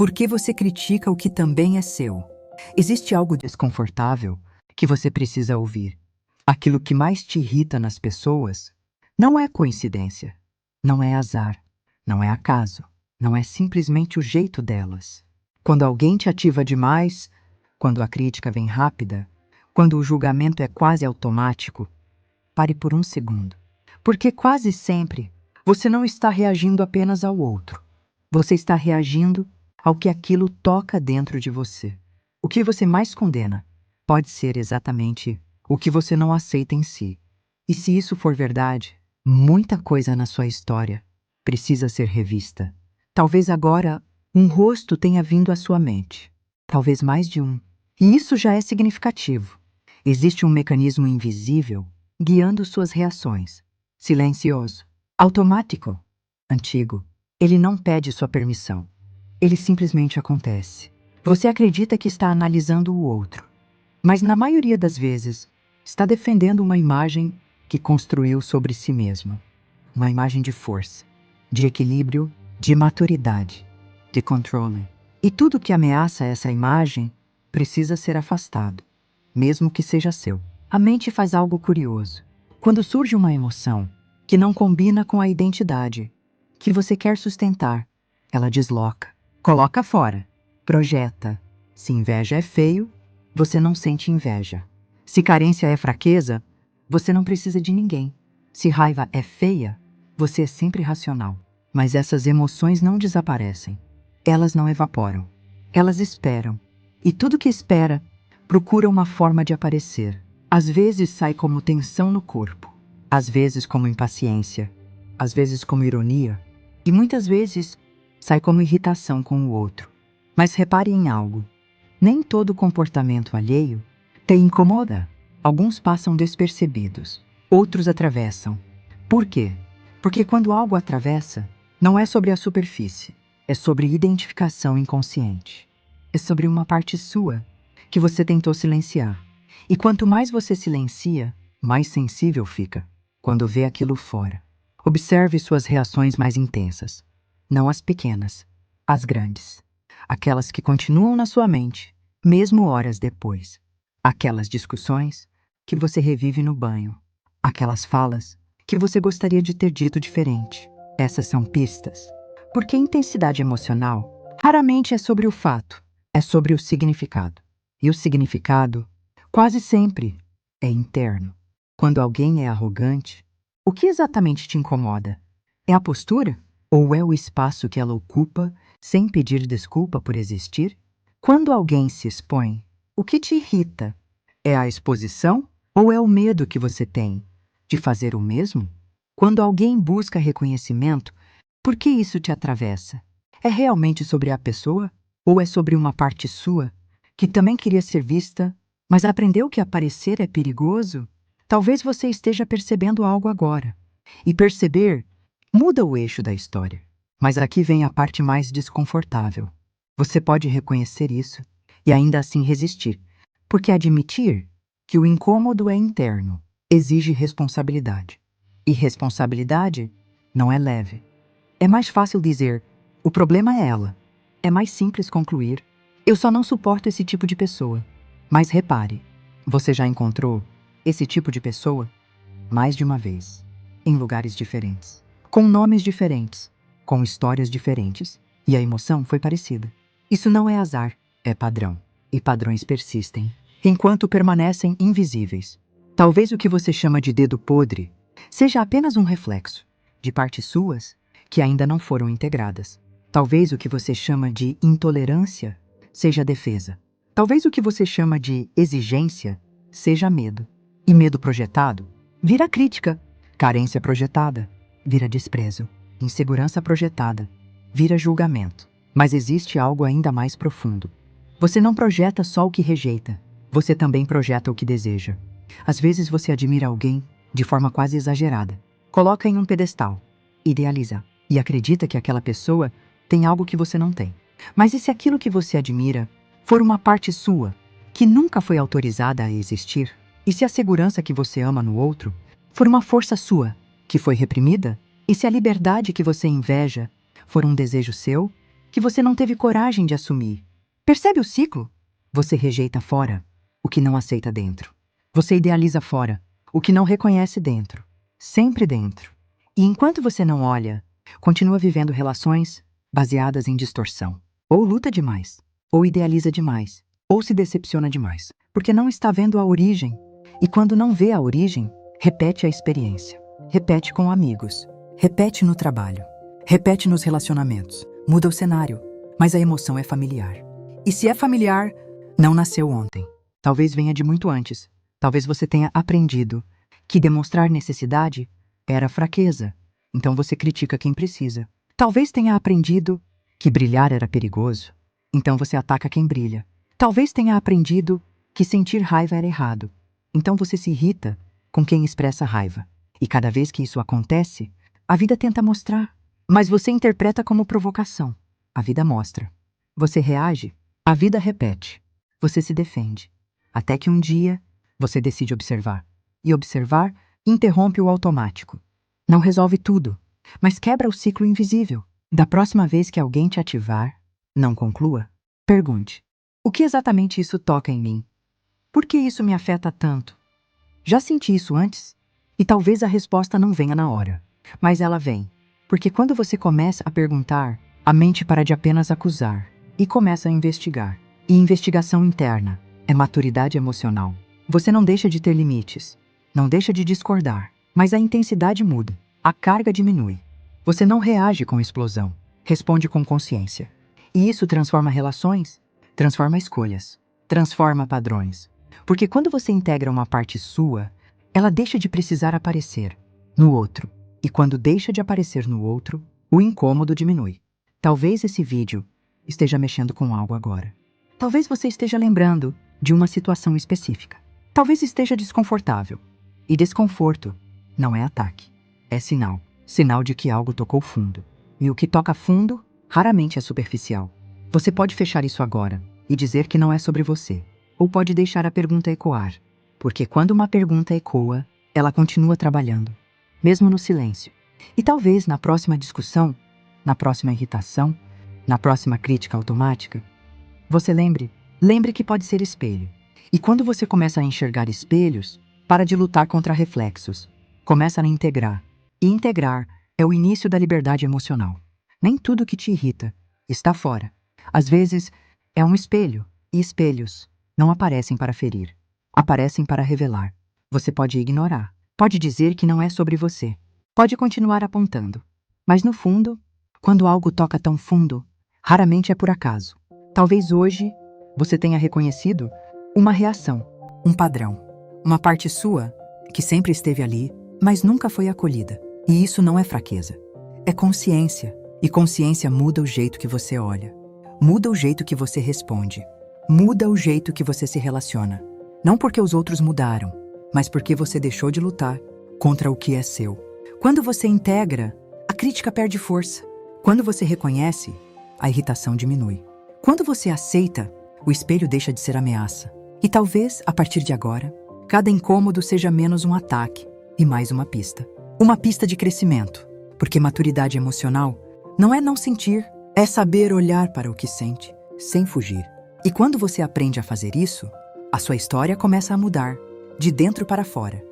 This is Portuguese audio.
Por que você critica o que também é seu? Existe algo desconfortável que você precisa ouvir. Aquilo que mais te irrita nas pessoas não é coincidência, não é azar, não é acaso, não é simplesmente o jeito delas. Quando alguém te ativa demais, quando a crítica vem rápida, quando o julgamento é quase automático, pare por um segundo. Porque quase sempre você não está reagindo apenas ao outro. Você está reagindo ao que aquilo toca dentro de você. O que você mais condena pode ser exatamente o que você não aceita em si. E se isso for verdade, muita coisa na sua história precisa ser revista. Talvez agora um rosto tenha vindo à sua mente. Talvez mais de um. E isso já é significativo. Existe um mecanismo invisível guiando suas reações. Silencioso, automático, antigo. Ele não pede sua permissão. Ele simplesmente acontece. Você acredita que está analisando o outro, mas na maioria das vezes está defendendo uma imagem que construiu sobre si mesmo. Uma imagem de força, de equilíbrio, de maturidade, de controle. E tudo que ameaça essa imagem precisa ser afastado, mesmo que seja seu. A mente faz algo curioso. Quando surge uma emoção que não combina com a identidade que você quer sustentar, ela desloca, coloca fora, projeta. Se inveja é feio, você não sente inveja. Se carência é fraqueza, você não precisa de ninguém. Se raiva é feia, você é sempre racional. Mas essas emoções não desaparecem. Elas não evaporam. Elas esperam. E tudo que espera procura uma forma de aparecer. Às vezes sai como tensão no corpo, às vezes como impaciência, às vezes como ironia, e muitas vezes sai como irritação com o outro. Mas repare em algo: nem todo comportamento alheio te incomoda. Alguns passam despercebidos, outros atravessam. Por quê? Porque quando algo atravessa, não é sobre a superfície, é sobre identificação inconsciente. É sobre uma parte sua que você tentou silenciar. E quanto mais você silencia, mais sensível fica quando vê aquilo fora. Observe suas reações mais intensas, não as pequenas, as grandes. Aquelas que continuam na sua mente, mesmo horas depois. Aquelas discussões que você revive no banho. Aquelas falas que você gostaria de ter dito diferente. Essas são pistas. Porque intensidade emocional raramente é sobre o fato, é sobre o significado. E o significado, quase sempre, é interno. Quando alguém é arrogante, o que exatamente te incomoda? É a postura? Ou é o espaço que ela ocupa sem pedir desculpa por existir? Quando alguém se expõe, o que te irrita? É a exposição ou é o medo que você tem de fazer o mesmo? Quando alguém busca reconhecimento, por que isso te atravessa? É realmente sobre a pessoa ou é sobre uma parte sua que também queria ser vista, mas aprendeu que aparecer é perigoso? Talvez você esteja percebendo algo agora. E perceber muda o eixo da história. Mas aqui vem a parte mais desconfortável. Você pode reconhecer isso e ainda assim resistir, porque admitir que o incômodo é interno exige responsabilidade. E responsabilidade não é leve. É mais fácil dizer, o problema é ela. É mais simples concluir, eu só não suporto esse tipo de pessoa. Mas repare, você já encontrou esse tipo de pessoa mais de uma vez, em lugares diferentes, com nomes diferentes, com histórias diferentes, e a emoção foi parecida. Isso não é azar, é padrão. E padrões persistem, enquanto permanecem invisíveis. Talvez o que você chama de dedo podre seja apenas um reflexo de partes suas que ainda não foram integradas. Talvez o que você chama de intolerância seja defesa. Talvez o que você chama de exigência seja medo. E medo projetado vira crítica. Carência projetada vira desprezo. Insegurança projetada vira julgamento. Mas existe algo ainda mais profundo. Você não projeta só o que rejeita, você também projeta o que deseja. Às vezes você admira alguém de forma quase exagerada. Coloca em um pedestal, idealiza e acredita que aquela pessoa tem algo que você não tem. Mas e se aquilo que você admira for uma parte sua, que nunca foi autorizada a existir? E se a segurança que você ama no outro for uma força sua, que foi reprimida? E se a liberdade que você inveja for um desejo seu, que você não teve coragem de assumir. Percebe o ciclo? Você rejeita fora o que não aceita dentro. Você idealiza fora o que não reconhece dentro. Sempre dentro. E enquanto você não olha, continua vivendo relações baseadas em distorção. Ou luta demais, ou idealiza demais, ou se decepciona demais, porque não está vendo a origem. E quando não vê a origem, repete a experiência. Repete com amigos. Repete no trabalho. Repete nos relacionamentos. Muda o cenário, mas a emoção é familiar. E se é familiar, não nasceu ontem. Talvez venha de muito antes. Talvez você tenha aprendido que demonstrar necessidade era fraqueza. Então você critica quem precisa. Talvez tenha aprendido que brilhar era perigoso. Então você ataca quem brilha. Talvez tenha aprendido que sentir raiva era errado. Então você se irrita com quem expressa raiva. E cada vez que isso acontece, a vida tenta mostrar, mas você interpreta como provocação. A vida mostra. Você reage, a vida repete. Você se defende. Até que um dia, você decide observar. E observar interrompe o automático. Não resolve tudo, mas quebra o ciclo invisível. Da próxima vez que alguém te ativar, não conclua. Pergunte: o que exatamente isso toca em mim? Por que isso me afeta tanto? Já senti isso antes? E talvez a resposta não venha na hora, mas ela vem. Porque quando você começa a perguntar, a mente para de apenas acusar e começa a investigar. E investigação interna é maturidade emocional. Você não deixa de ter limites, não deixa de discordar, mas a intensidade muda, a carga diminui. Você não reage com explosão, responde com consciência. E isso transforma relações, transforma escolhas, transforma padrões. Porque quando você integra uma parte sua, ela deixa de precisar aparecer no outro. E quando deixa de aparecer no outro, o incômodo diminui. Talvez esse vídeo esteja mexendo com algo agora. Talvez você esteja lembrando de uma situação específica. Talvez esteja desconfortável. E desconforto não é ataque, é sinal. Sinal de que algo tocou fundo. E o que toca fundo raramente é superficial. Você pode fechar isso agora e dizer que não é sobre você. Ou pode deixar a pergunta ecoar. Porque quando uma pergunta ecoa, ela continua trabalhando, mesmo no silêncio. E talvez na próxima discussão, na próxima irritação, na próxima crítica automática, você lembre que pode ser espelho. E quando você começa a enxergar espelhos, para de lutar contra reflexos. Começa a integrar. E integrar é o início da liberdade emocional. Nem tudo que te irrita está fora. Às vezes, é um espelho. E espelhos não aparecem para ferir. Aparecem para revelar. Você pode ignorar. Pode dizer que não é sobre você. Pode continuar apontando. Mas no fundo, quando algo toca tão fundo, raramente é por acaso. Talvez hoje você tenha reconhecido uma reação, um padrão, uma parte sua que sempre esteve ali, mas nunca foi acolhida. E isso não é fraqueza. É consciência. E consciência muda o jeito que você olha. Muda o jeito que você responde. Muda o jeito que você se relaciona. Não porque os outros mudaram, mas porque você deixou de lutar contra o que é seu. Quando você integra, a crítica perde força. Quando você reconhece, a irritação diminui. Quando você aceita, o espelho deixa de ser ameaça. E talvez, a partir de agora, cada incômodo seja menos um ataque e mais uma pista. Uma pista de crescimento. Porque maturidade emocional não é não sentir, é saber olhar para o que sente, sem fugir. E quando você aprende a fazer isso, a sua história começa a mudar, de dentro para fora.